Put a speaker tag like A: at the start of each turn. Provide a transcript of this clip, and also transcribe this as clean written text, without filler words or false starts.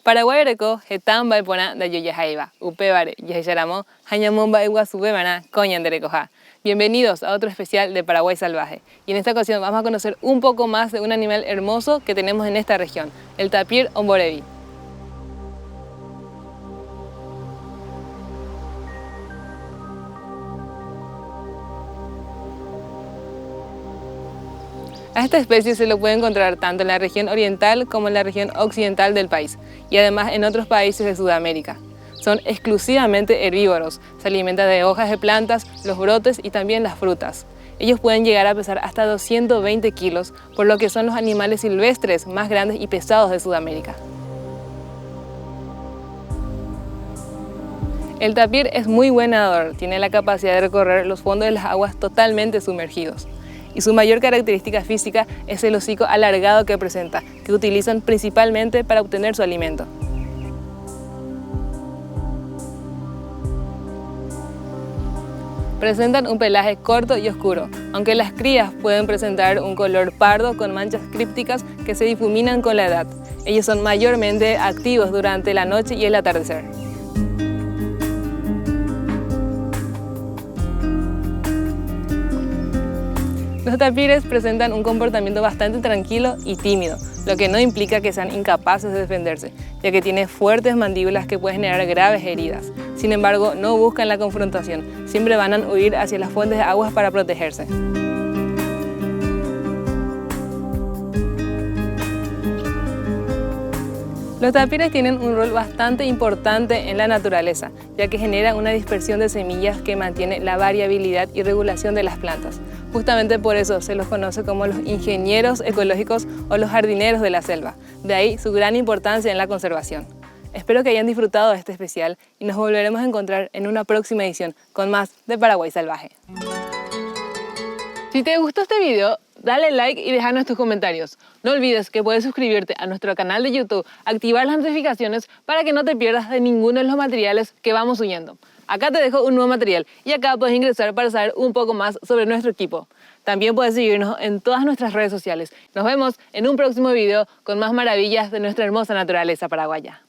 A: Paraguay reco, hetan baipona da yoyajaiba, upebare, yajayaramo, hañamomba iguazubebana, coñanderecoja. Bienvenidos a otro especial de Paraguay Salvaje. Y en esta ocasión vamos a conocer un poco más de un animal hermoso que tenemos en esta región, el tapir omborevi. A esta especie se lo puede encontrar tanto en la región oriental como en la región occidental del país y además en otros países de Sudamérica. Son exclusivamente herbívoros, se alimentan de hojas de plantas, los brotes y también las frutas. Ellos pueden llegar a pesar hasta 220 kilos, por lo que son los animales silvestres más grandes y pesados de Sudamérica. El tapir es muy buen nadador, tiene la capacidad de recorrer los fondos de las aguas totalmente sumergidos. Y su mayor característica física es el hocico alargado que presenta, que utilizan principalmente para obtener su alimento. Presentan un pelaje corto y oscuro, aunque las crías pueden presentar un color pardo con manchas crípticas que se difuminan con la edad. Ellos son mayormente activos durante la noche y el atardecer. Los tapires presentan un comportamiento bastante tranquilo y tímido, lo que no implica que sean incapaces de defenderse, ya que tienen fuertes mandíbulas que pueden generar graves heridas. Sin embargo, no buscan la confrontación, siempre van a huir hacia las fuentes de aguas para protegerse. Los tapires tienen un rol bastante importante en la naturaleza, ya que generan una dispersión de semillas que mantiene la variabilidad y regulación de las plantas. Justamente por eso se los conoce como los ingenieros ecológicos o los jardineros de la selva, de ahí su gran importancia en la conservación. Espero que hayan disfrutado de este especial y nos volveremos a encontrar en una próxima edición con más de Paraguay Salvaje. Si te gustó este video, dale like y déjanos tus comentarios. No olvides que puedes suscribirte a nuestro canal de YouTube, activar las notificaciones para que no te pierdas de ninguno de los materiales que vamos subiendo. Acá te dejo un nuevo material y acá puedes ingresar para saber un poco más sobre nuestro equipo. También puedes seguirnos en todas nuestras redes sociales. Nos vemos en un próximo video con más maravillas de nuestra hermosa naturaleza paraguaya.